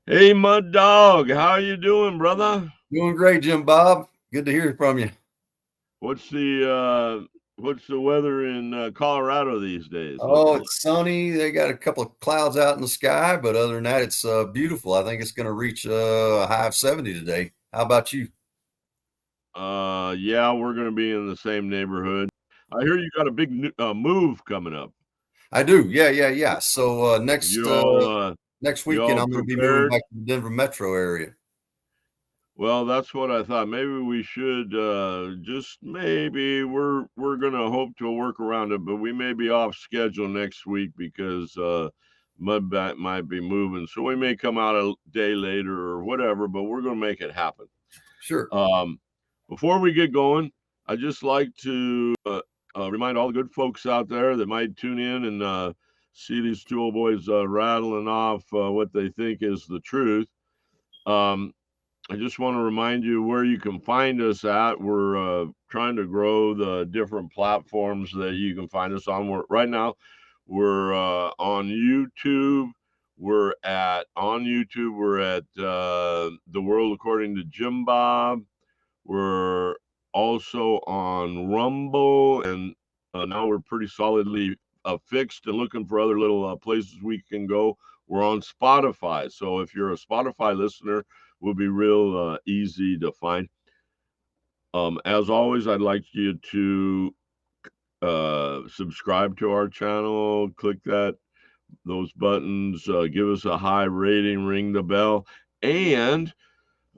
Hey, Mud Dog, how you doing, brother? Doing great, Jim Bob. Good to hear from you. What's the what's the weather in Colorado these days Oh, looking like? it's sunny. They got a couple of clouds out in the sky, but other than that, it's beautiful. I think it's going to reach a high of 70 today. How about you? Yeah, we're gonna be in the same neighborhood. I hear you got a big move coming up. I do. Yeah. So You all next you weekend, all I'm going to be moving prepared? back to the Denver metro area. Well, that's what I thought. Maybe we should just maybe we're gonna hope to work around it, but we may be off schedule next week because Mudbat might be moving, so we may come out a day later or whatever. But we're gonna make it happen. Sure. Um, Before we get going, I just like to remind all the good folks out there that might tune in and see these two old boys rattling off what they think is the truth. Um, I just want to remind you where you can find us at. We're trying to grow the different platforms that you can find us on. Right now, we're on YouTube. We're at The World According to Jim Bob. We're also on Rumble, and now we're pretty solidly fixed and looking for other little places we can go. We're on Spotify, so if you're a Spotify listener, we'll be real easy to find. As always, I'd like you to subscribe to our channel, click those buttons, give us a high rating, ring the bell, and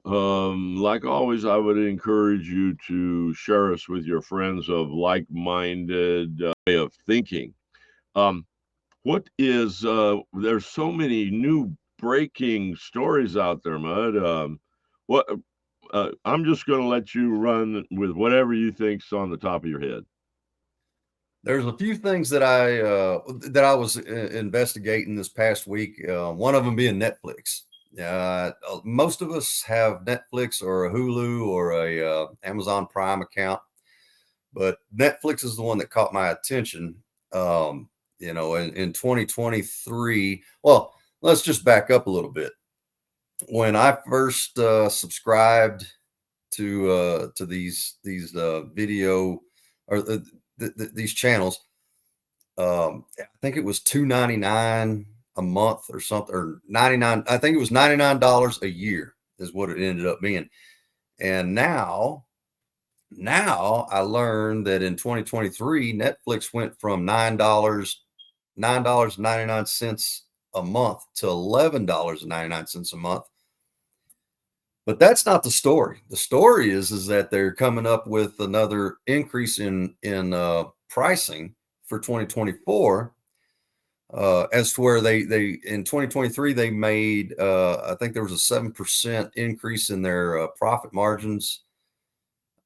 like always, I would encourage you to share us with your friends of like-minded way of thinking. Um, what is there's so many new breaking stories out there, Mud. What I'm just going to let you run with whatever you think's on the top of your head. There's a few things that I was investigating this past week. One of them being Netflix. Most of us have Netflix or a Hulu or a Amazon Prime account, but Netflix is the one that caught my attention. Um, in 2023. Well, let's just back up a little bit. When I first subscribed to these video or these channels, I think it was $2.99 a month or something, or 99. I think it was $99 a year is what it ended up being. And now I learned that in 2023, Netflix went from $9.99 a month to $11.99 a month. But that's not the story. The story is that they're coming up with another increase in pricing for 2024, as to where they in 2023 they made, I think there was a 7% increase in their profit margins,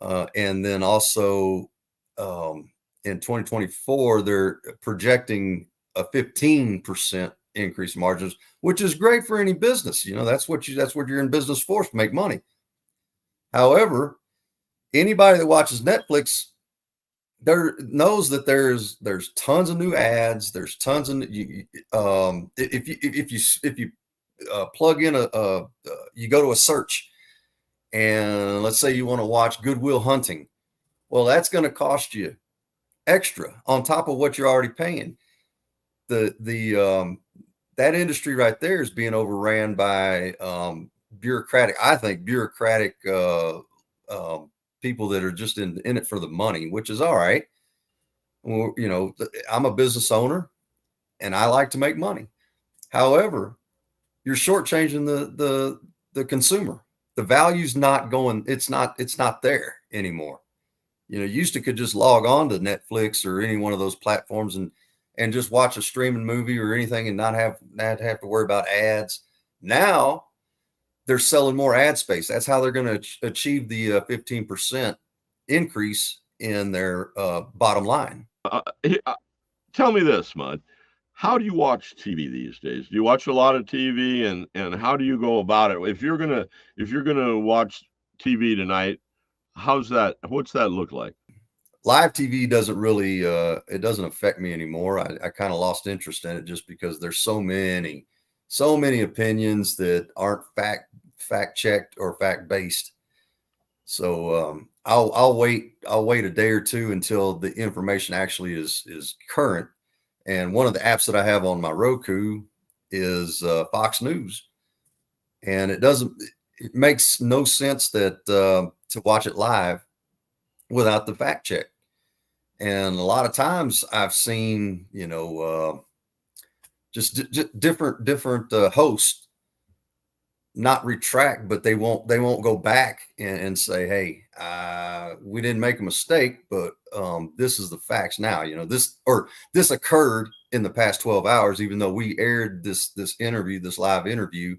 and then also, um, in 2024 they're projecting a 15% increase in margins, which is great for any business. That's what you're in business for, to make money. However, anybody that watches Netflix there knows that there's tons of new ads. There's tons of if you plug in you go to a search, and let's say you want to watch Goodwill Hunting. Well, that's going to cost you extra on top of what you're already paying. The that industry right there is being overran by bureaucratic, I think, bureaucratic people that are just in it for the money, which is all right. Well, I'm a business owner and I like to make money. However, you're shortchanging the consumer. The value's not going. It's not there anymore. You used to could just log on to Netflix or any one of those platforms and just watch a streaming movie or anything and not have to worry about ads. Now they're selling more ad space. That's how they're going to achieve the 15% increase in their bottom line. Tell me this, Mud. How do you watch TV these days? Do you watch a lot of TV, and how do you go about it? If you're gonna watch TV tonight, how's that? What's that look like? Live TV doesn't really it doesn't affect me anymore. I kind of lost interest in it just because there's so many opinions that aren't fact checked or fact based. So I'll wait a day or two until the information actually is current. And one of the apps that I have on my Roku is Fox News, and it makes no sense that to watch it live without the fact check. And a lot of times I've seen, just different hosts not retract, but they won't go back and say, hey, we didn't make a mistake, but this is the facts now. This occurred in the past 12 hours, even though we aired this live interview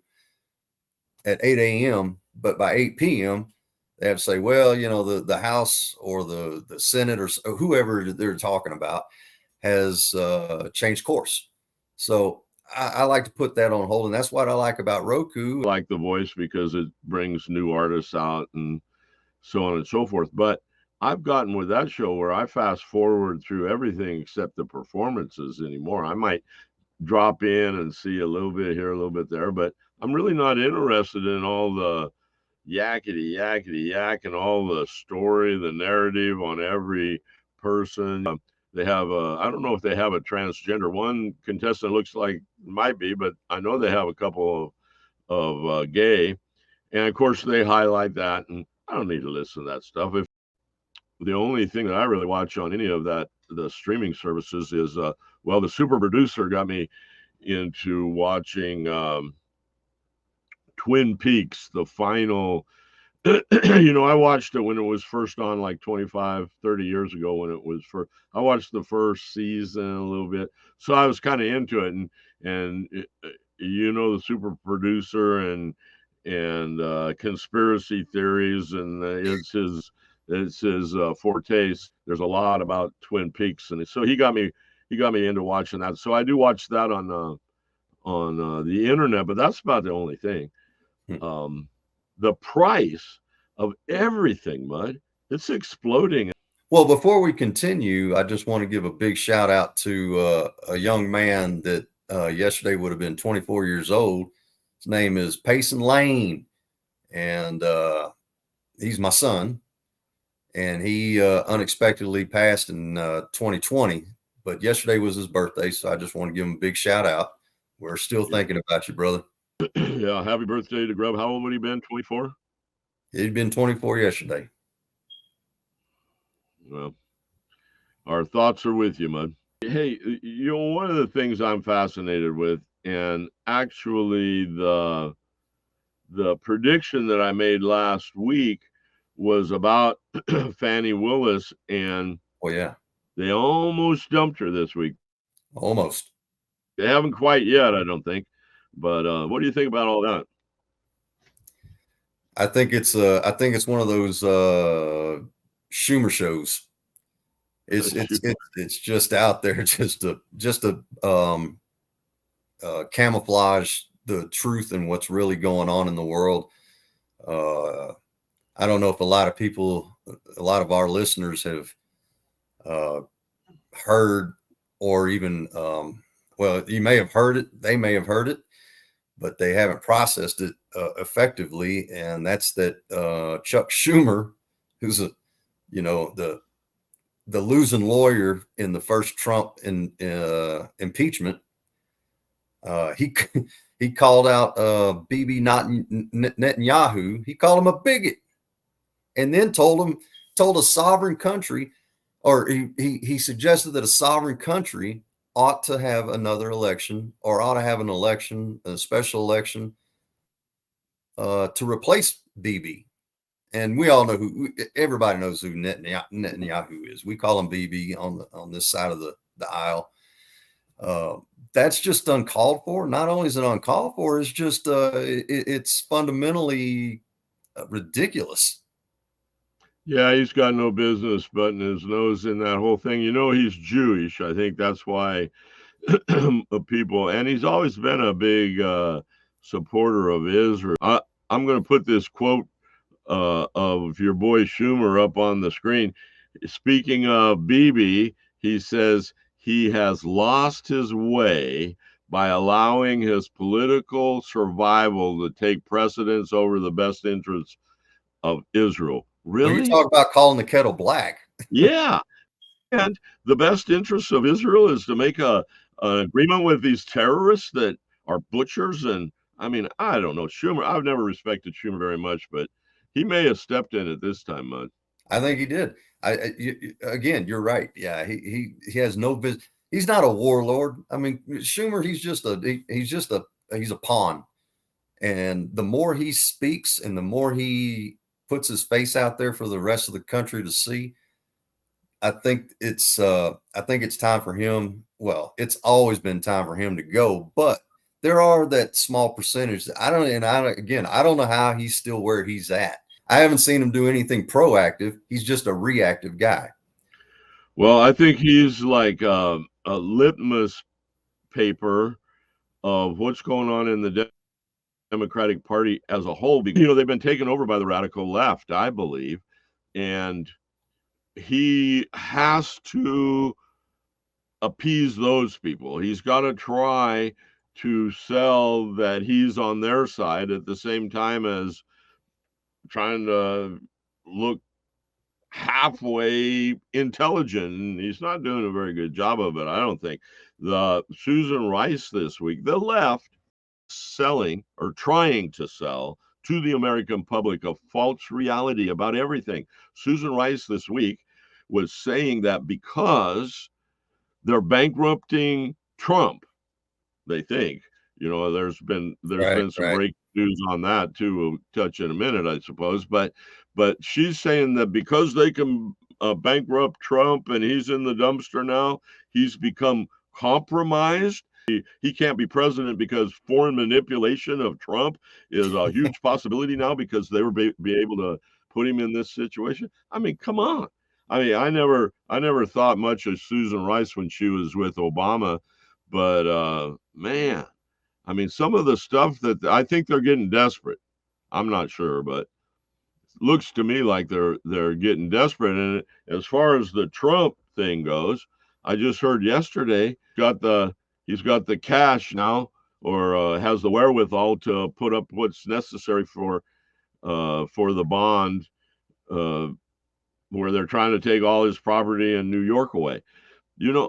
at 8 a.m., but by 8 p.m. they have to say, well, the House or the Senate or whoever they're talking about has changed course. So I like to put that on hold, and that's what I like about Roku. I like The Voice because it brings new artists out and so on and so forth. But I've gotten with that show where I fast forward through everything except the performances anymore. I might drop in and see a little bit here, a little bit there, but I'm really not interested in all the yakety yakety yak and all the story, the narrative on every person. They have I don't know if they have a transgender. One contestant looks like might be, but I know they have a couple of gay, and of course they highlight that. And I don't need to listen to that stuff. If the only thing that I really watch on any of that the streaming services is well, the super producer got me into watching Twin Peaks, the final. I watched it when it was first on like 25, 30 years ago when it was first. I watched the first season a little bit. So I was kind of into it. And the super producer and conspiracy theories, and it's his forte. There's a lot about Twin Peaks, and so he got me into watching that. So I do watch that on the internet, but that's about the only thing. Um, the price of everything, Mud, it's exploding. Well, before we continue, I just want to give a big shout out to a young man that yesterday would have been 24 years old. His name is Payson Lane, and he's my son. And he unexpectedly passed in 2020. But yesterday was his birthday, so I just want to give him a big shout out. We're still thinking about you, brother. Yeah, happy birthday to Grub. How old would he been? 24? He'd been 24 yesterday. Well, our thoughts are with you, Mud. Hey, one of the things I'm fascinated with, and actually the prediction that I made last week was about Fannie Willis, and Oh yeah, they almost dumped her this week. almost. They haven't quite yet, I don't think. But what do you think about all that? I think it's one of those Schumer shows. It's just out there just to camouflage the truth and what's really going on in the world. I don't know if a lot of our listeners have heard, or even well, you may have heard it, they may have heard it, but they haven't processed it effectively. And that's that Chuck Schumer, who's the losing lawyer in the first Trump impeachment, he he called out Bibi Netanyahu. He called him a bigot, and then told a sovereign country, or he suggested that a sovereign country ought to have another election, or ought to have an election, a special election, to replace Bibi. And we all know everybody knows who Netanyahu is. We call him Bibi on this side of the aisle. That's just uncalled for. Not only is it uncalled for, it's just it's fundamentally ridiculous. Yeah, he's got no business putting his nose in that whole thing. He's Jewish. I think that's why people, and he's always been a big supporter of Israel. I'm going to put this quote of your boy Schumer up on the screen. Speaking of Bibi, he says he has lost his way by allowing his political survival to take precedence over the best interests of Israel. Well, you Really? talk about calling the kettle black. Yeah. And the best interests of Israel is to make an agreement with these terrorists that are butchers. And I mean, I don't know. Schumer, I've never respected Schumer very much, but he may have stepped in it this time, Mud. I think he did. Again, you're right. Yeah, he has no business. He's not a warlord. I mean, Schumer, he's a pawn. And the more he speaks and the more he puts his face out there for the rest of the country to see, I think it's time for him. Well, it's always been time for him to go, but there are that small percentage that I don't know how he's still where he's at. I haven't seen him do anything proactive. He's just a reactive guy. Well, I think he's like a litmus paper of what's going on in the Democratic Party as a whole. Because, they've been taken over by the radical left, I believe. And he has to appease those people. He's got to try to sell that he's on their side at the same time as trying to look halfway intelligent. And he's not doing a very good job of it, I don't think. The Susan Rice this week, the left selling or trying to sell to the American public a false reality about everything. Susan Rice this week was saying that because they're bankrupting Trump, they think. There's been some Right. breaking news on that too. We'll touch in a minute, I suppose. But she's saying that because they can bankrupt Trump and he's in the dumpster now, he's become compromised. He can't be president because foreign manipulation of Trump is a huge possibility now because they were be able to put him in this situation. I mean, come on. I mean, I never thought much of Susan Rice when she was with Obama, but man, I mean, some of the stuff that I think they're getting desperate. I'm not sure, but looks to me like they're getting desperate. And as far as the Trump thing goes, I just heard yesterday he's got the cash now, or has the wherewithal to put up what's necessary for the bond, uh, where they're trying to take all his property in New York away.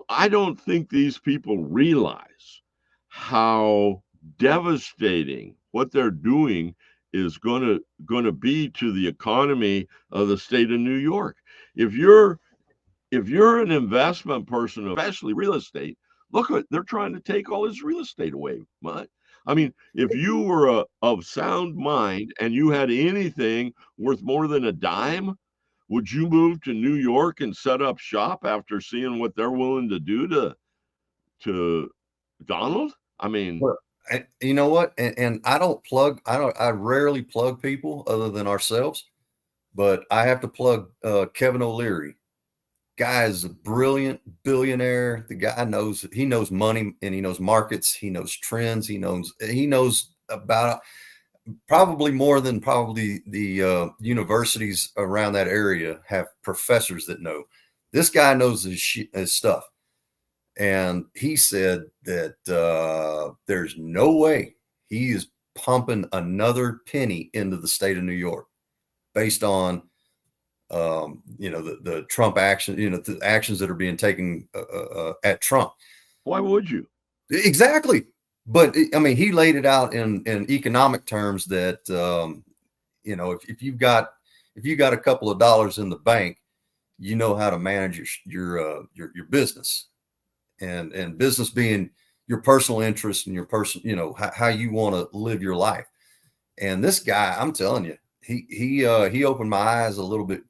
I don't think these people realize how devastating what they're doing is going to be to the economy of the state of New York. If you're an investment person, especially real estate, look what they're trying to take all his real estate away. I mean, if you were of sound mind and you had anything worth more than a dime, would you move to New York and set up shop after seeing what they're willing to do to Donald? I mean, Well, you know what? And I rarely plug people other than ourselves, but I have to plug Kevin O'Leary. Guy is a brilliant billionaire. The guy knows money and he knows markets. He knows trends. He knows about probably more than probably the universities around that area have professors that know. This guy knows his stuff. And he said that there's no way he is pumping another penny into the state of New York based on the Trump action, the actions that are being taken at Trump. why would you? Exactly. But I mean, he laid it out in economic terms that if you got a couple of dollars in the bank, you know how to manage your business, and business being your personal interest and your person, how you want to live your life. And this guy, I'm telling you, he opened my eyes a little bit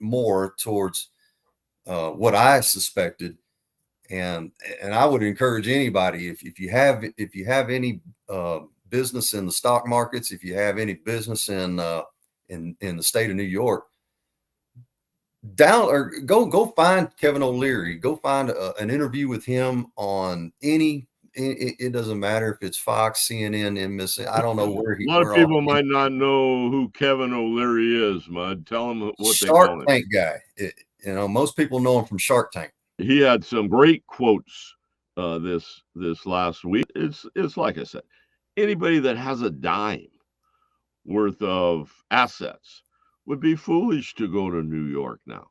more towards what I suspected. And I would encourage anybody, if you have any business in the stock markets, if you have any business in the state of New York, go find Kevin O'Leary. Go find an interview with him on any. It doesn't matter if it's Fox, CNN, MSN. I don't know A lot of where all people might not know who Kevin O'Leary is, Mud. Tell them what they Shark call him. Tank guy. Most people know him from Shark Tank. He had some great quotes this last week. It's like I said, anybody that has a dime worth of assets would be foolish to go to New York now.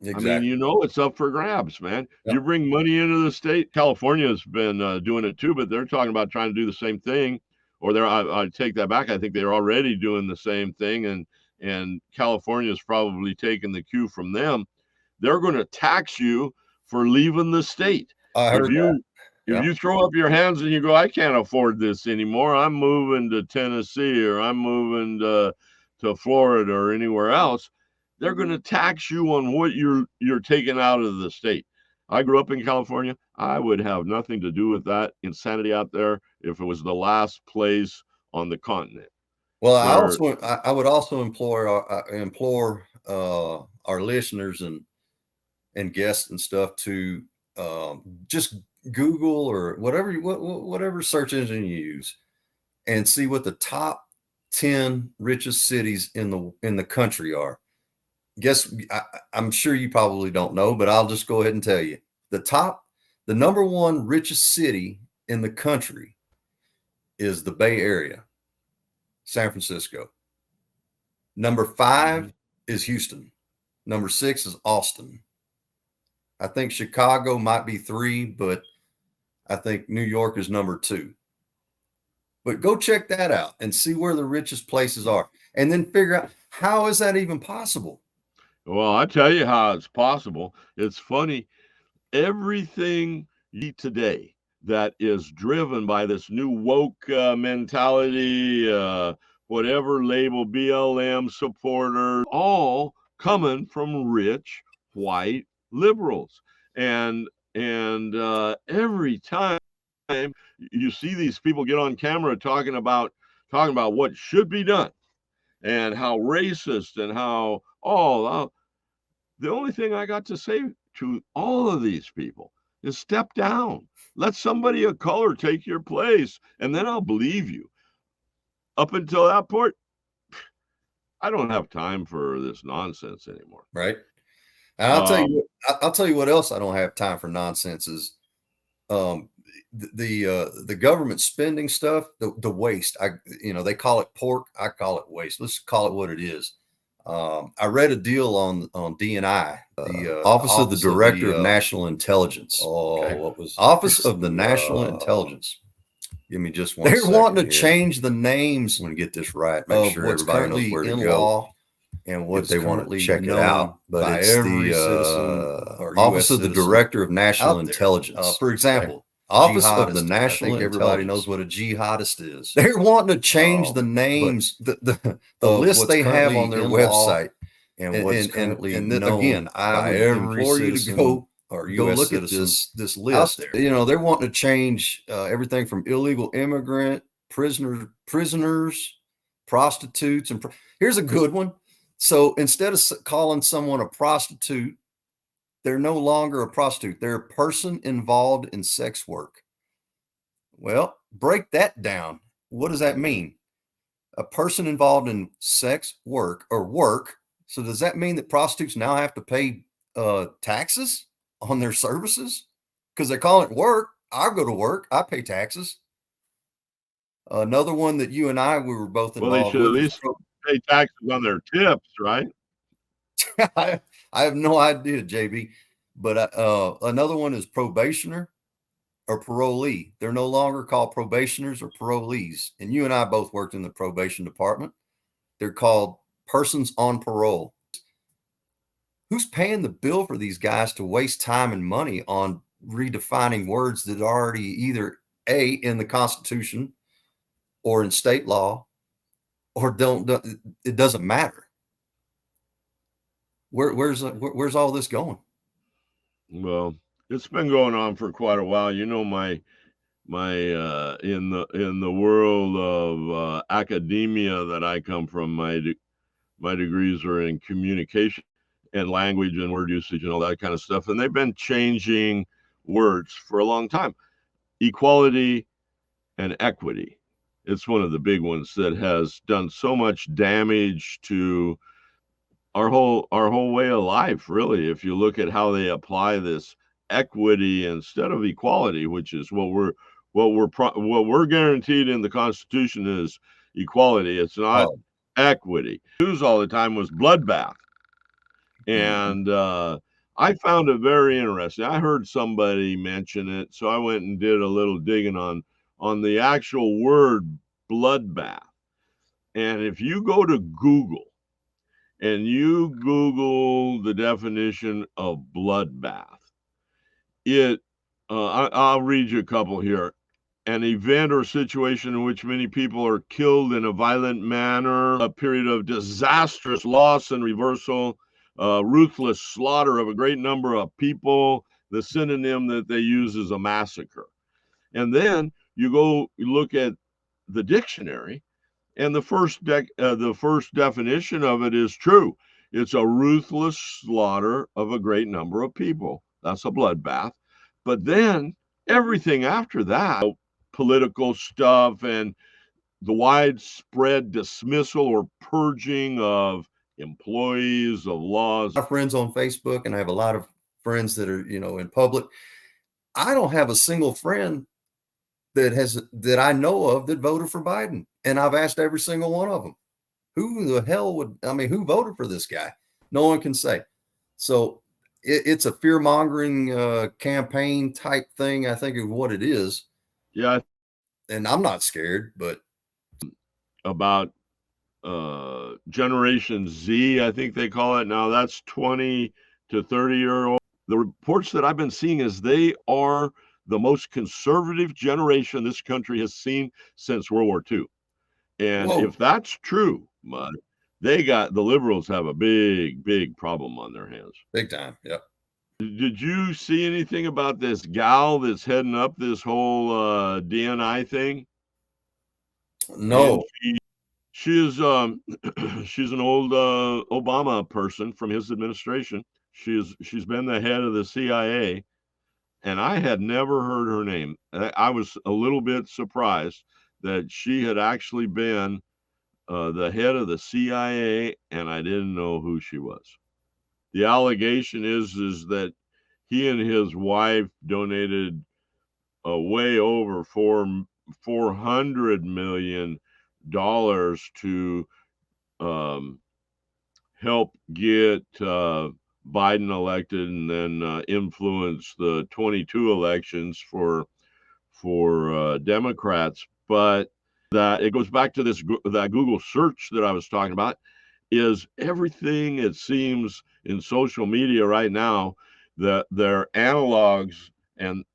I mean, Exactly. it's up for grabs, man. You Yep. bring money into the state. California's been doing it too, but they're talking about trying to do the same thing. Or I take that back. I think they're already doing the same thing, and California's probably taking the cue from them. They're going to tax you for leaving the state. I If heard that. you if Yeah. you throw up your hands and you go, I can't afford this anymore. I'm moving to Tennessee or I'm moving to Florida or anywhere else. They're going to tax you on what you're taking out of the state. I grew up in California. I would have nothing to do with that insanity out there if it was the last place on the continent. Well, There, I would also implore our listeners and guests and stuff to just Google or whatever search engine you use and see what the top 10 richest cities in the country are. I'm sure you probably don't know, but I'll just go ahead and tell you. The number one richest city in the country is the Bay Area, San Francisco. Number 5 is Houston. Number 6 is Austin. I think Chicago might be 3, but I think New York is number 2. But go check that out and see where the richest places are, and then figure out how is that even possible. well, I tell you how it's possible. It's funny. Everything you today that is driven by this new woke mentality, whatever label BLM supporters, all coming from rich white liberals, and every time you see these people get on camera talking about what should be done and how racist and how the only thing I got to say to all of these people is step down. Let somebody of color take your place, and then I'll believe you. Up until that point, I don't have time for this nonsense anymore. Right. And Um, I'll tell you what else I don't have time for nonsense is um, the government spending stuff, the waste. They call it pork, I call it waste. Let's call it what it is. I read a deal on DNI, the Office of the Director of National Intelligence. okay. What was Office of the National Intelligence? Give me just one. They're wanting to change the names. I'm going to get this right. Make sure everybody knows where to go. Law and what they want to check it out, but it's the Office of the Director of National Intelligence. For example, Office of the National Intelligence. Everybody knows what a jihadist is. They're wanting to change the names, the list they have on their website, and what's currently known again. I would implore you to go look at this list. They're wanting to change everything from illegal immigrant, prisoners, prostitutes, and here's a good one. So instead of calling someone a prostitute, they're no longer a prostitute. They're a person involved in sex work. Well, break that down. What does that mean? A person involved in sex work or work. So does that mean that prostitutes now have to pay taxes on their services? Because they're calling it work. I go to work. I pay taxes. Another one that you and we were both Well, they involved should at with. least pay taxes on their tips, right? I have no idea, JB. But another one is probationer or parolee. They're no longer called probationers or parolees. And you and I both worked in the probation department. They're called persons on parole. Who's paying the bill for these guys to waste time and money on redefining words that are already either A, in the Constitution or in state law, or it doesn't matter. Where's all this going? Well, it's been going on for quite a while. My in the world of academia that I come from, my degrees are in communication and language and word usage and all that kind of stuff, and they've been changing words for a long time. Equality and equity. It's one of the big ones that has done so much damage to our whole way of life, really. If you look at how they apply this equity instead of equality, which is what we're guaranteed in the Constitution is equality. It's not Oh, equity. News all the time was bloodbath, mhm. and I found it very interesting. I heard somebody mention it, so I went and did a little digging on the actual word bloodbath. And if you go to Google and you Google the definition of bloodbath, I'll read you a couple here. An event or situation in which many people are killed in a violent manner, a period of disastrous loss and reversal, ruthless slaughter of a great number of people. The synonym that they use is a massacre. And then you look at the dictionary, and the first definition of it is true. It's a ruthless slaughter of a great number of people. That's a bloodbath. But then everything after that, political stuff and the widespread dismissal or purging of employees of laws. My friends on Facebook, and I have a lot of friends that are, in public. I don't have a single friend that I know of that voted for Biden. And I've asked every single one of them, who the hell who voted for this guy? No one can say. So it's a fear mongering campaign type thing, I think, is what it is. Yeah, And I'm not scared, but about Generation Z, I think they call it now. That's 20 to 30-year old. The reports that I've been seeing is they are the most conservative generation this country has seen since World War II. And whoa, if that's true, the liberals have a big, big problem on their hands. big time. Yep. Did you see anything about this gal that's heading up this whole DNI thing? And No. she is she's an old Obama person from his administration. She's been the head of the CIA, and I had never heard her name. I was a little bit surprised that she had actually been the head of the CIA, and I didn't know who she was. The allegation is that he and his wife donated way over $400 million to um, help get Biden elected and then influence the 22 elections for Democrats. But that it goes back to that Google search that I was talking about. Is everything it seems in social media right now that their analogs and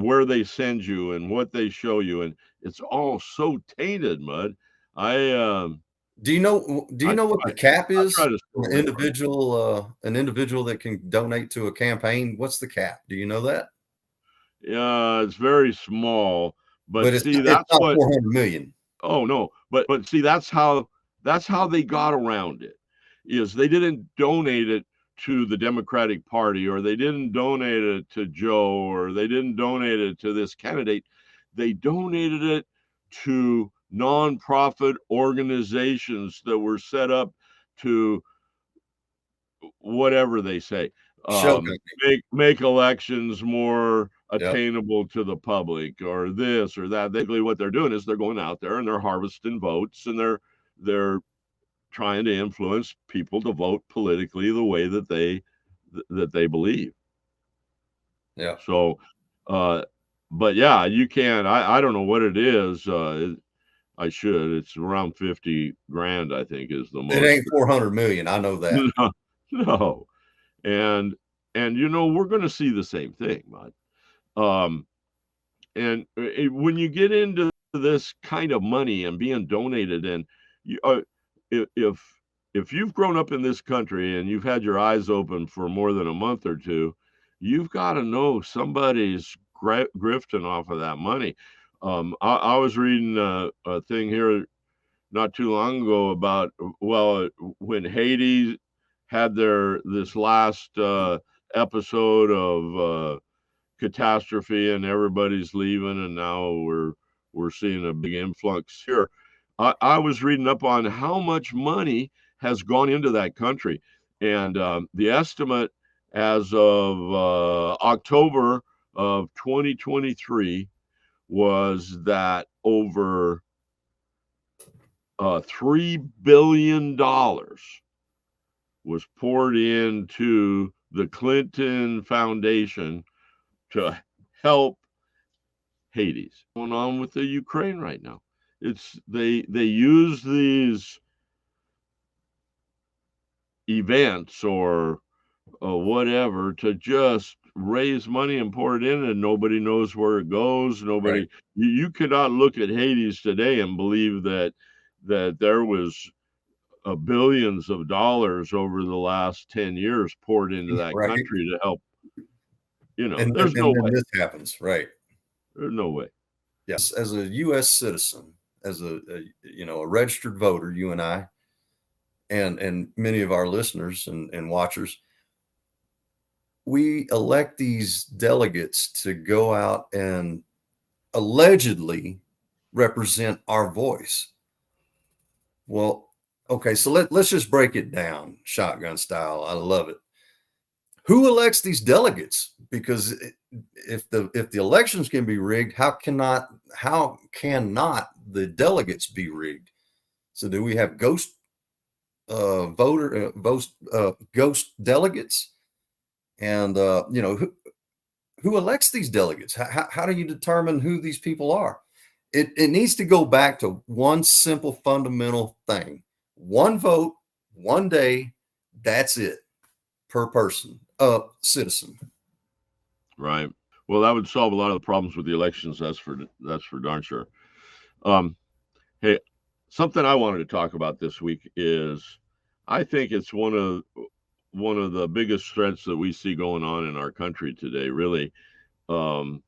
where they send you and what they show you, and it's all so tainted, Mud. I Do you know? Do you I know what try the cap I is? try to stay away from it. An individual that can donate to a campaign. What's the cap? Do you know that? Yeah, it's very small, but But see, it's that's not what. 400 million. Oh no, but see, that's how they got around it. Is they didn't donate it to the Democratic Party, or they didn't donate it to Joe, or they didn't donate it to this candidate. They donated it to nonprofit organizations that were set up to whatever they say, Shell company. make elections more Yep. attainable to the public, or this or that. Basically, what they're doing is they're going out there and they're harvesting votes, and they're trying to influence people to vote politically the way that they believe. Yeah. So, uh, but yeah, you can. I don't know what it is. I should. It's around 50 grand. I think is the It most. ain't 400 million. I know that. No, no. and we're going to see the same thing, Mud. Um, and when you get into this kind of money and being donated, and you, if if you've grown up in this country and you've had your eyes open for more than a month or two, you've got to know somebody's grifting off of that money. I was reading a thing here not too long ago about, well, when Haiti had their this last episode of catastrophe and everybody's leaving, and now we're seeing a big influx here. I was reading up on how much money has gone into that country, and the estimate as of October of 2023 was that over $3 billion was poured into the Clinton Foundation to help Hades. Going on with the Ukraine right now. It's they use these events or whatever to just raise money and pour it in, and nobody knows where it goes. Right. Nobody, you cannot look at Hades today and believe that there was billions of dollars over the last 10 years poured into that Right. country to help. And There's no then way. this happens. Right. There's no way. Yes. As a U.S. citizen, as a registered voter, you and I, and many of our listeners and watchers, we elect these delegates to go out and allegedly represent our voice. Well, okay, so let's just break it down shotgun style. I love it. Who elects these delegates? Because if the elections can be rigged, how cannot the delegates be rigged? So do we have ghost delegates? And who elects these delegates? How do you determine who these people are? It needs to go back to one simple fundamental thing: one vote, one day. That's it per person, citizen. Right. Well, that would solve a lot of the problems with the elections. That's for darn sure. Um, hey, something I wanted to talk about this week is I think it's one of the biggest threats that we see going on in our country today. Really, um,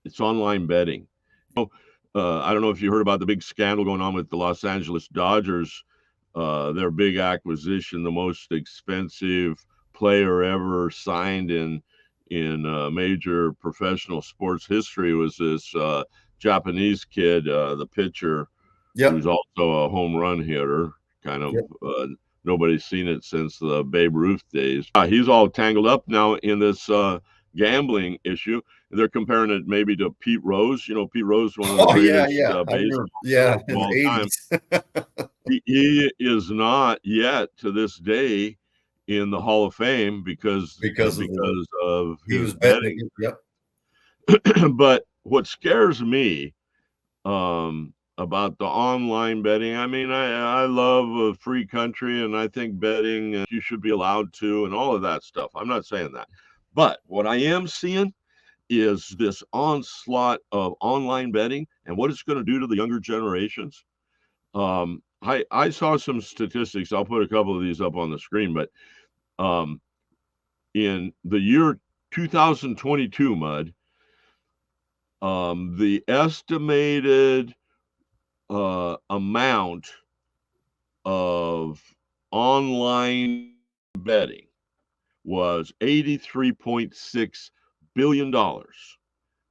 it's online betting. I don't know if you heard about the big scandal going on with the Los Angeles Dodgers, their big acquisition, the most expensive player ever signed in major professional sports history was this Japanese kid, the pitcher, who's Yep. also a home run hitter. Kind of Yep. nobody's seen it since the Babe Ruth days. He's all tangled up now in this gambling issue. They're comparing it maybe to Pete Rose. Pete Rose, one of the Oh yeah, greatest yeah. I baseball remember. Yeah, players of in the all time. '80s. He is not yet to this day in the Hall of Fame Because of because of he his was betting. betting. Yep. But what scares me about the online betting, I mean, I love a free country, and I think betting you should be allowed to, and all of that stuff. I'm not saying that, but what I am seeing is this onslaught of online betting and what it's going to do to the younger generations. I saw some statistics. I'll put a couple of these up on the screen, but um, in the year 2022, Mud, the estimated amount of online betting was $83.6 billion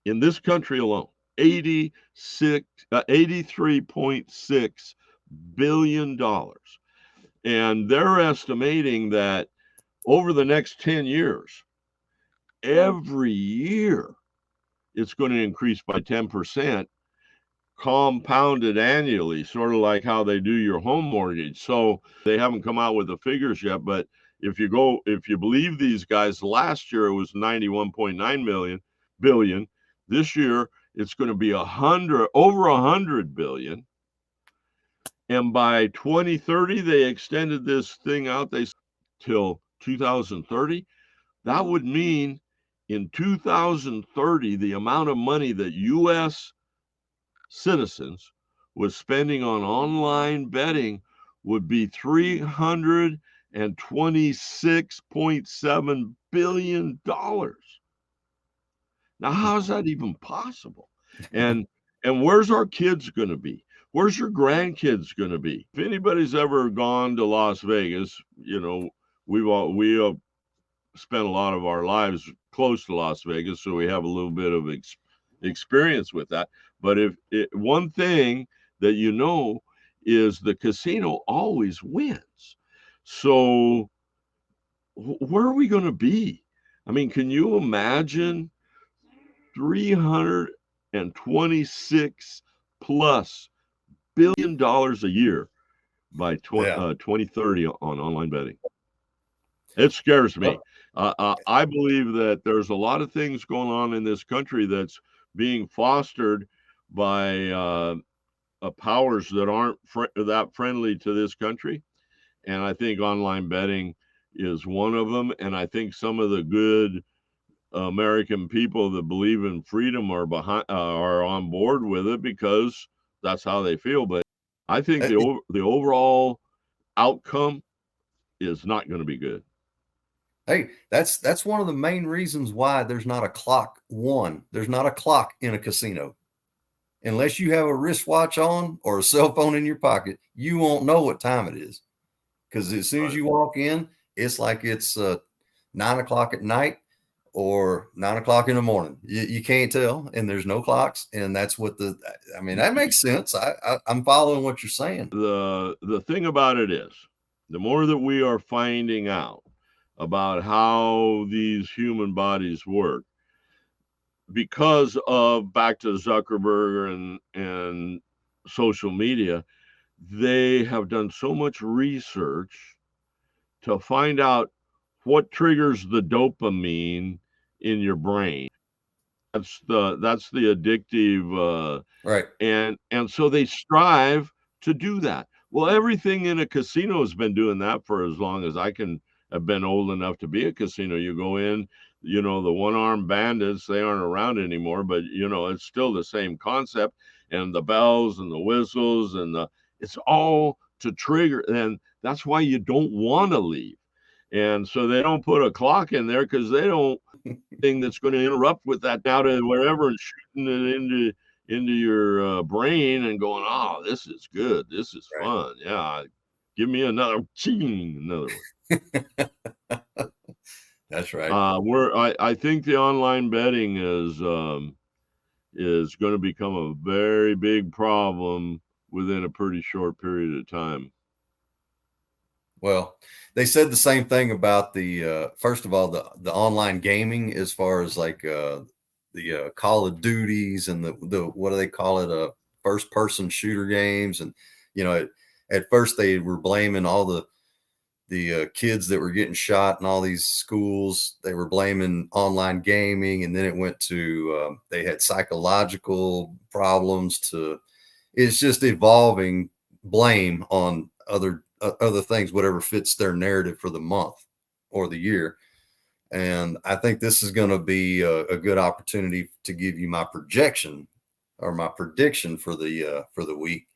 in this country alone. 83.6 billion dollars, and they're estimating that over the next 10 years, every year it's going to increase by 10%, compounded annually, sort of like how they do your home mortgage. So they haven't come out with the figures yet, but if you believe these guys, last year it was 91.9 billion. This year it's going to be over 100 billion. And by 2030, they extended this thing out, they till 2030. That would mean in 2030, the amount of money that U.S. citizens was spending on online betting would be $326.7 billion. Now, how's that even possible? And where's our kids going to be? Where's your grandkids going to be? If anybody's ever gone to Las Vegas, we spent a lot of our lives close to Las Vegas, so we have a little bit of experience with that. But one thing that is the casino always wins. So where are we going to be? I mean, can you imagine $326 plus billion a year by Yeah. 2030 on online betting? It scares me. Well, I believe that there's a lot of things going on in this country that's being fostered by powers that aren't that friendly to this country. And I think online betting is one of them. And I think some of the good American people that believe in freedom are on board with it because that's how they feel. But I think it, the overall outcome is not going to be good. hey, that's one of the main reasons why there's not a clock. One, there's not a clock in a casino. Unless you have a wristwatch on or a cell phone in your pocket, you won't know what time it is. Because as soon as Right. you walk in, it's like it's 9 o'clock at night or 9 o'clock in the morning. You can't tell, and there's no clocks, and that's what I mean, that makes sense. I'm following what you're saying. The thing about it is, the more that we are finding out about how these human bodies work, because of back to Zuckerberg and social media, they have done so much research to find out what triggers the dopamine in your brain. That's the addictive Right. and so they strive to do that. Well, everything in a casino has been doing that for as long as I can have been old enough to be a casino. You go in, the one-armed bandits, they aren't around anymore, but it's still the same concept, and the bells and the whistles and it's all to trigger, and that's why you don't want to leave. And so they don't put a clock in there because they don't thing that's going to interrupt with that now to wherever and shooting it into your brain and going, oh, this is good, this is Right. fun, yeah, give me another ching, another one. That's right. Where I think the online betting is going to become a very big problem within a pretty short period of time. Well, they said the same thing about the first of all the online gaming as far as like the Call of Duties and the what do they call it first person shooter games and you know at first they were blaming all the kids that were getting shot in all these schools. They were blaming online gaming, and then it went to they had psychological problems. To it's just evolving blame on other things, whatever fits their narrative for the month or the year. And I think this is going to be a good opportunity to give you my projection or my prediction for the week.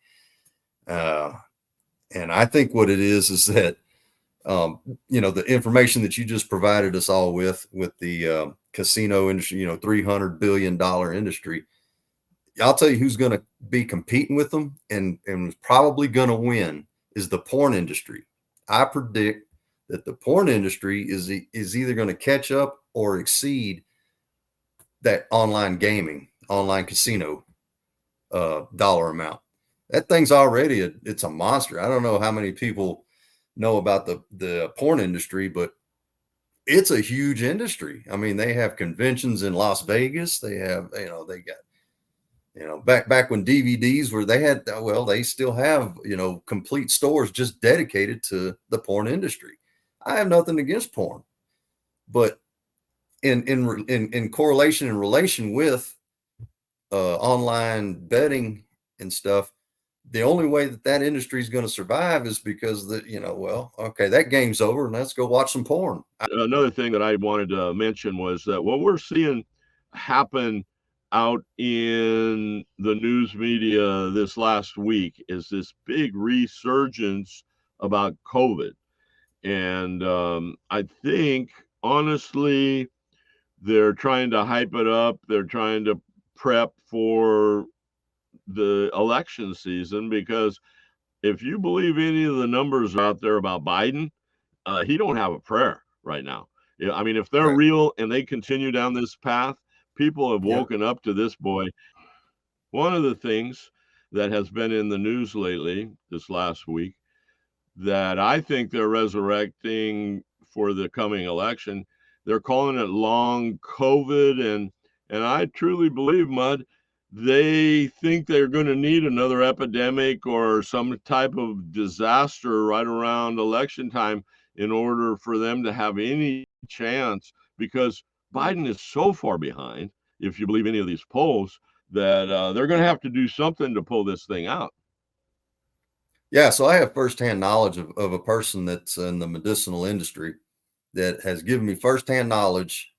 Uh, and I think what it is that the information that you just provided us all with the casino industry, $300 billion industry. I'll tell you who's going to be competing with them and probably going to win is the porn industry. I predict that the porn industry is either going to catch up or exceed that online casino dollar amount. That thing's already it's a monster. I don't know how many people know about the porn industry, but it's a huge industry. I mean, they have conventions in Las Vegas. They have, they got, back when DVDs were, they had, well, they still have, complete stores just dedicated to the porn industry. I have nothing against porn, but in correlation and relation with online betting and stuff, the only way that industry is going to survive is because okay, that game's over and let's go watch some porn. Another thing that I wanted to mention was that what we're seeing happen out in the news media this last week is this big resurgence about COVID. And I think, honestly, they're trying to hype it up. They're trying to prep for the election season because if you believe any of the numbers out there about Biden, he don't have a prayer right now. Yeah, I mean, if they're Right. real and they continue down this path, people have Yep. woken up to this boy. One of the things that has been in the news lately, this last week, that I think they're resurrecting for the coming election. They're calling it long COVID, and I truly believe, Mud, they think they're going to need another epidemic or some type of disaster right around election time in order for them to have any chance, because Biden is so far behind, if you believe any of these polls, that they're going to have to do something to pull this thing out. Yeah, so I have firsthand knowledge of a person that's in the medicinal industry that has given me firsthand knowledge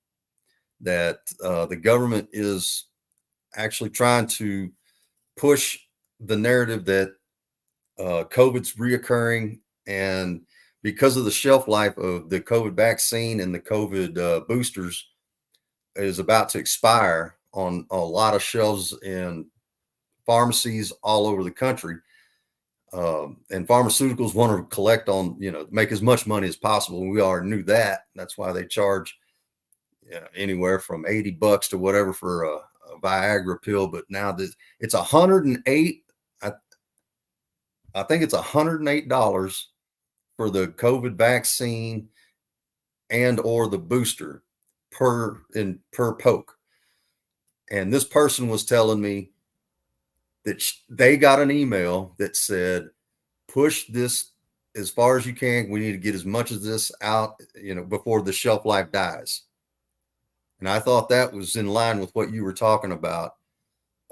that the government is actually trying to push the narrative that COVID's reoccurring, and because of the shelf life of the COVID vaccine and the COVID boosters is about to expire on a lot of shelves in pharmacies all over the country. And pharmaceuticals want to collect on, make as much money as possible. And we already knew that. That's why they charge anywhere from $80 to whatever for a Viagra pill. But now it's 108. I think it's $108 for the COVID vaccine and or the booster per poke. And this person was telling me that they got an email that said, push this as far as you can. We need to get as much of this out, before the shelf life dies. And I thought that was in line with what you were talking about.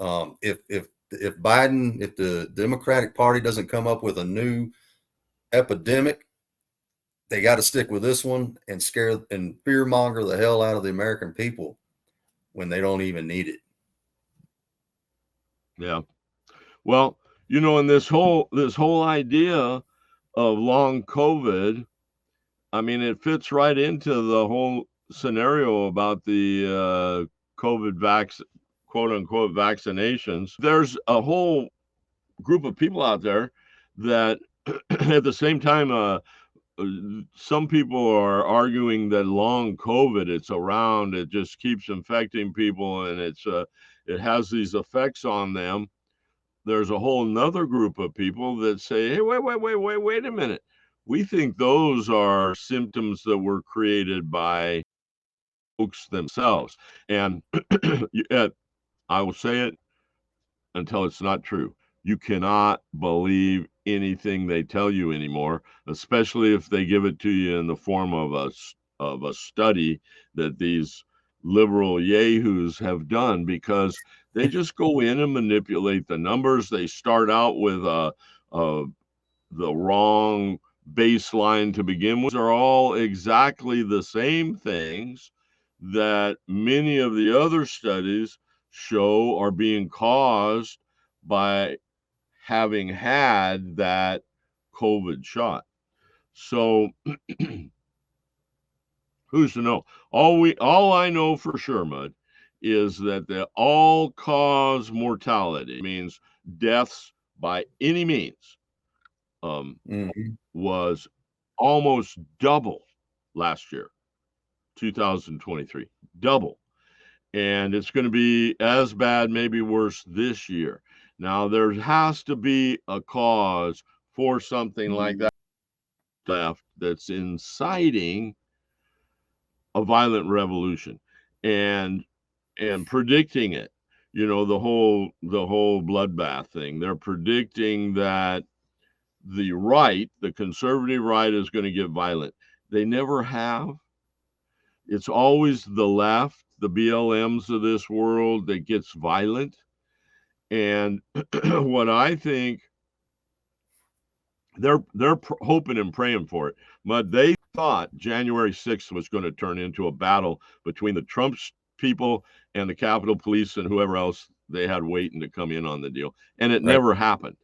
If Biden, if the Democratic Party doesn't come up with a new epidemic, they got to stick with this one and scare and fear monger the hell out of the American people when they don't even need it. Yeah. Well, and this whole idea of long COVID, I mean, it fits right into the whole scenario about the COVID quote unquote vaccinations. There's a whole group of people out there that at the same time, some people are arguing that long COVID, it's around, it just keeps infecting people, and it has these effects on them. There's a whole nother group of people that say, hey, wait a minute. We think those are symptoms that were created by folks themselves. And I will say it until it's not true. You cannot believe anything they tell you anymore, especially if they give it to you in the form of a study that these liberal yahoos have done, because they just go in and manipulate the numbers. They start out with the wrong baseline to begin with. Are all exactly the same things that many of the other studies show are being caused by having had that COVID shot. So who's to know? All I know for sure, Mud, is that the all cause mortality, means deaths by any means, was almost double last year, 2023, double. And it's going to be as bad, maybe worse this year. Now, there has to be a cause for something like that left that's inciting a violent revolution and predicting it. The whole bloodbath thing. They're predicting that the conservative right, is going to get violent. They never have. It's always the left, the BLMs of this world, that gets violent. And what I think they're hoping and praying for it, but they thought January 6th was going to turn into a battle between the Trump people and the Capitol Police and whoever else they had waiting to come in on the deal, and it Right. never happened.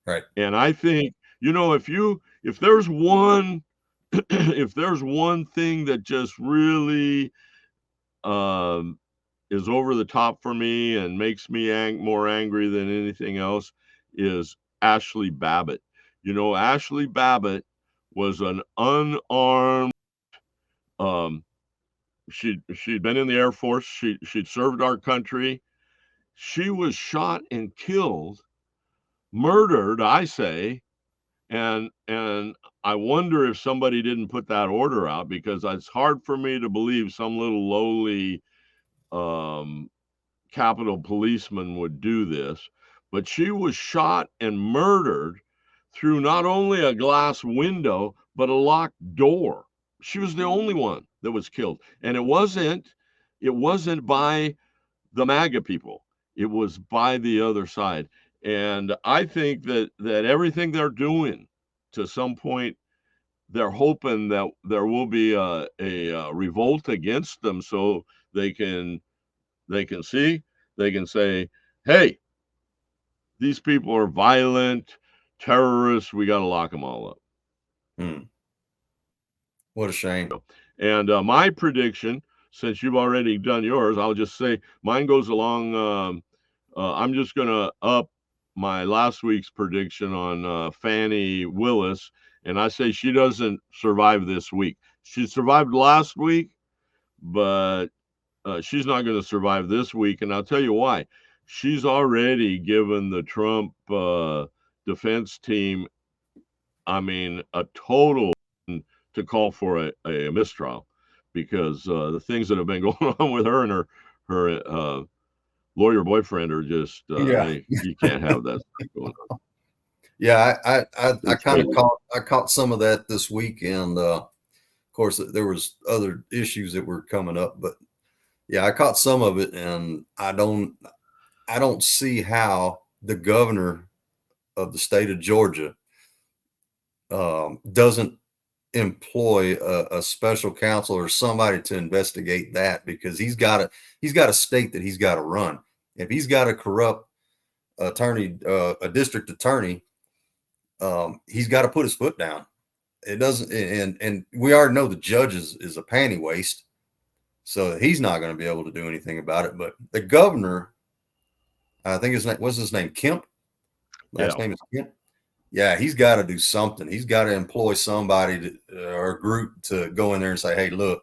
Right. And I think, if there's one if there's one thing that just really is over the top for me and makes me more angry than anything else, is Ashley Babbitt. Ashley Babbitt was an unarmed. Um, she'd been in the Air Force. She'd served our country. She was shot and killed, murdered, I say, and I wonder if somebody didn't put that order out, because it's hard for me to believe some little lowly um, Capitol policeman would do this. But she was shot and murdered through not only a glass window, but a locked door. She was the only one that was killed. And it wasn't by the MAGA people. It was by the other side. And I think that everything they're doing, to some point, they're hoping that there will be a revolt against them, so they can they can see they can say, hey, these people are violent terrorists. We got to lock them all up. What a shame. And my prediction, since you've already done yours, I'll just say mine goes along. I'm just going to up my last week's prediction on Fannie Willis, and I say she doesn't survive this week. She survived last week, but she's not going to survive this week. And I'll tell you why. She's already given the Trump defense team, a total to call for a mistrial, because the things that have been going on with her and her lawyer boyfriend are just Yeah. you can't have that stuff going on. Yeah, I It's kind of crazy. caught some of that this week, and of course there was other issues that were coming up, but yeah, I caught some of it, and I don't see how the governor of the state of Georgia doesn't employ a special counsel or somebody to investigate that, because he's got a state that he's got to run. If he's got a corrupt attorney, a district attorney, he's got to put his foot down. It doesn't, and we already know the judge is a panty waste, so he's not going to be able to do anything about it. But the governor, I think his name, what's his name, Kemp. Last Yeah. name is Kemp. Yeah, he's got to do something. He's got to employ somebody or a group to go in there and say, "Hey, look,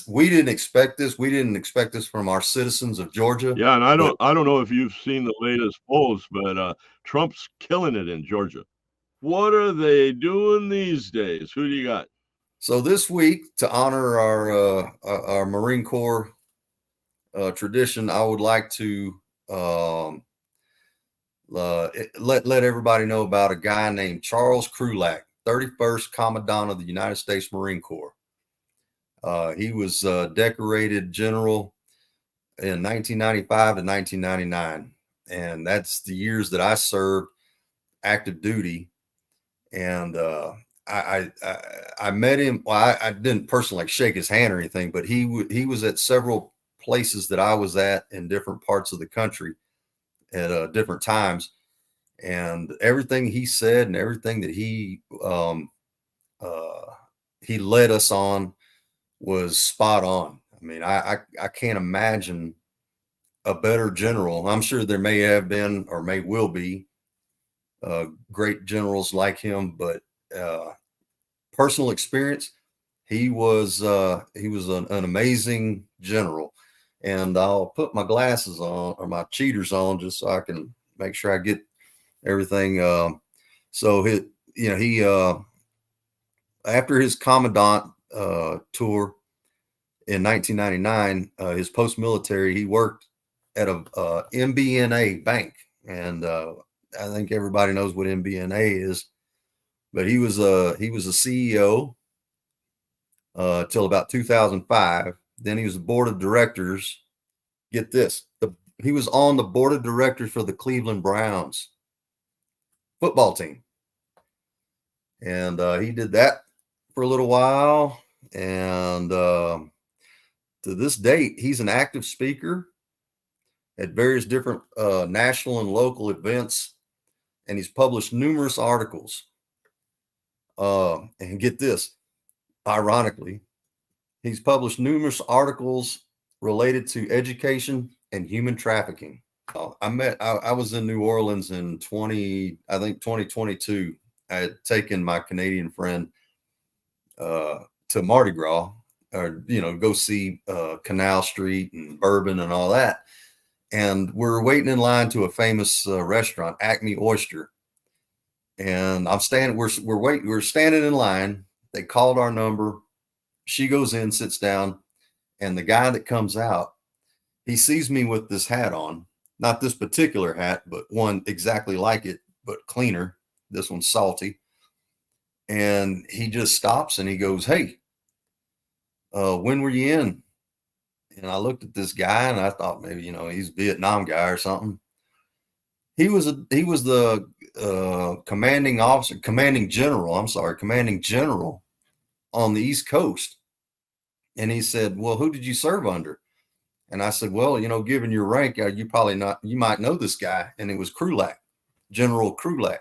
we didn't expect this. We didn't expect this from our citizens of Georgia." Yeah, and I But don't I don't know if you've seen the latest polls, but Trump's killing it in Georgia. What are they doing these days? Who do you got? so this week, to honor our Marine Corps tradition, I would like to um, let everybody know about a guy named Charles Krulak, 31st Commandant of the United States Marine Corps. He was decorated general in 1995 to 1999, and that's the years that I served active duty. And I met him. Well, I didn't personally shake his hand or anything, but he was at several places that I was at in different parts of the country at different times, and everything he said and everything that he led us on was spot on. I mean, I can't imagine a better general. I'm sure there may have been or may will be great generals like him, but personal experience, he was an amazing general. And I'll put my glasses on or my cheaters on just so I can make sure I get everything. So he after his commandant tour in 1999, his post-military, he worked at a MBNA bank, and I think everybody knows what MBNA is. But he was a CEO till about 2005. Then he was the board of directors. Get this, he was on the board of directors for the Cleveland Browns football team, and he did that for a little while. And to this date, he's an active speaker at various different national and local events, and he's published numerous articles. And get this, ironically, he's published numerous articles related to education and human trafficking. I was in New Orleans in 2022. I had taken my Canadian friend to Mardi Gras, or go see Canal Street and Bourbon and all that. And we're waiting in line to a famous restaurant, Acme Oyster. And I'm standing. We're standing in line. They called our number. She goes in, sits down, and the guy that comes out, he sees me with this hat on, not this particular hat, but one exactly like it, but cleaner. This one's salty. And he just stops and he goes, "Hey, when were you in?" And I looked at this guy and I thought maybe, he's a Vietnam guy or something. He was the commanding general. I'm sorry, commanding general on the East Coast. And he said, "Well, who did you serve under?" And I said, "Well, given your rank, you might know this guy." And it was Krulak, General Krulak.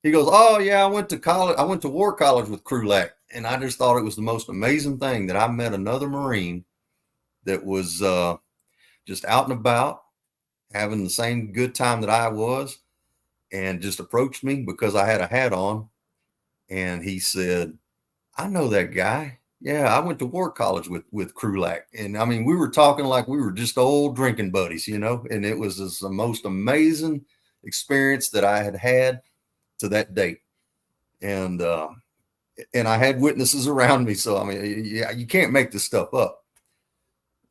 He goes, "Oh yeah, I went to college. I went to war college with Krulak." And I just thought it was the most amazing thing that I met another Marine that was just out and about, having the same good time that I was, and just approached me because I had a hat on. And he said, "I know that guy. Yeah, I went to war college with Krulak." And I mean, we were talking like we were just old drinking buddies, and it was just the most amazing experience that I had had to that date. And I had witnesses around me. So I mean, yeah, you can't make this stuff up.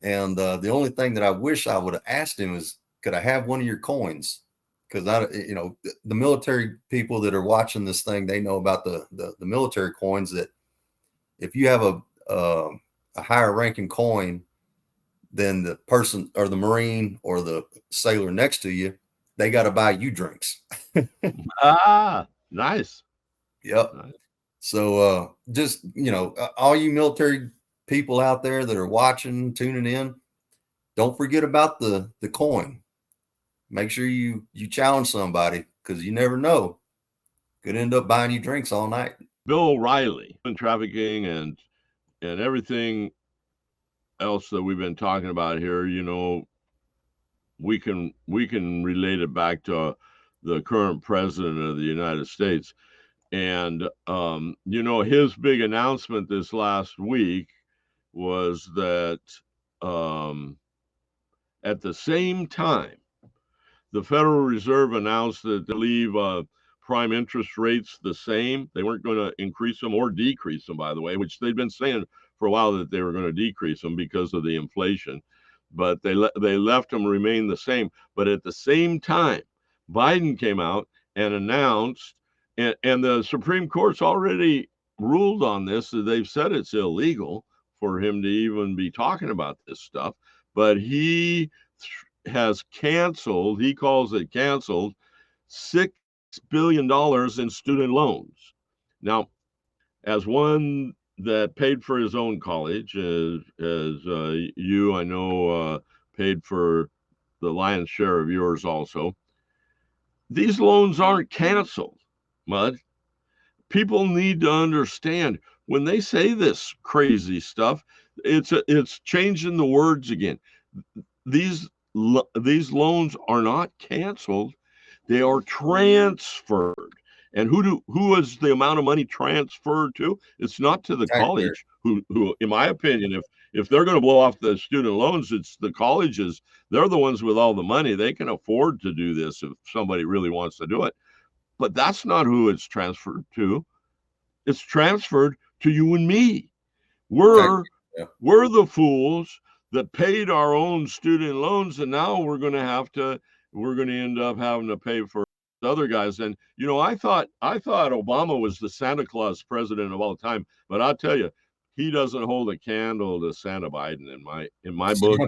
And the only thing that I wish I would have asked him is, could I have one of your coins? Because the military people that are watching this thing, they know about the military coins, that if you have a higher ranking coin than the person or the Marine or the sailor next to you, they got to buy you drinks. Ah, nice. Yep. Nice. So just, all you military people out there that are watching, tuning in, don't forget about the coin. Make sure you challenge somebody, because you never know. Could end up buying you drinks all night. Bill O'Reilly and trafficking and everything else that we've been talking about here, we can relate it back to the current president of the United States. And his big announcement this last week was that um, at the same time, the Federal Reserve announced that they leave prime interest rates the same. They weren't going to increase them or decrease them, by the way, which they've been saying for a while that they were going to decrease them because of the inflation. But they left them remain the same. But at the same time, Biden came out and announced, and the Supreme Court's already ruled on this. So they've said it's illegal for him to even be talking about this stuff. But has canceled, he calls it canceled, $6 billion in student loans. Now, as one that paid for his own college, as you, I know, paid for the lion's share of yours also, these loans aren't canceled, Mud. People need to understand when they say this crazy stuff, it's changing the words again. These these loans are not canceled; they are transferred. And who is the amount of money transferred to? It's not to the Taxpayer. college. Who, in my opinion, if they're going to blow off the student loans, it's the colleges. They're the ones with all the money. They can afford to do this if somebody really wants to do it. But that's not who it's transferred to. It's transferred to you and me. We're Yeah. we're the fools that paid our own student loans, and now we're going to end up having to pay for other guys. And I thought Obama was the Santa Claus president of all time, but I'll tell you, he doesn't hold a candle to Santa Biden in my book.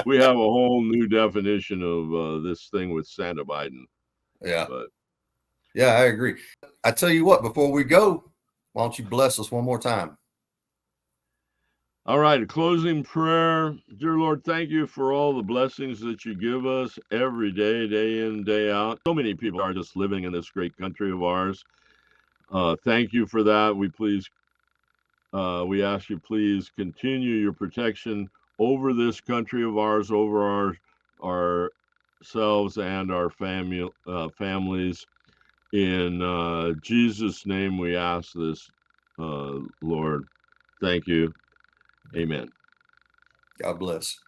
We have a whole new definition of this thing with Santa Biden. Yeah. But Yeah, I agree. I tell you what, before we go, why don't you bless us one more time? all right, a closing prayer. Dear Lord, thank you for all the blessings that you give us every day, day in, day out. So many people are just living in this great country of ours. Thank you for that. We ask you, please continue your protection over this country of ours, over ourselves and our families. In Jesus' name, we ask this, Lord. Thank you. Amen. God bless.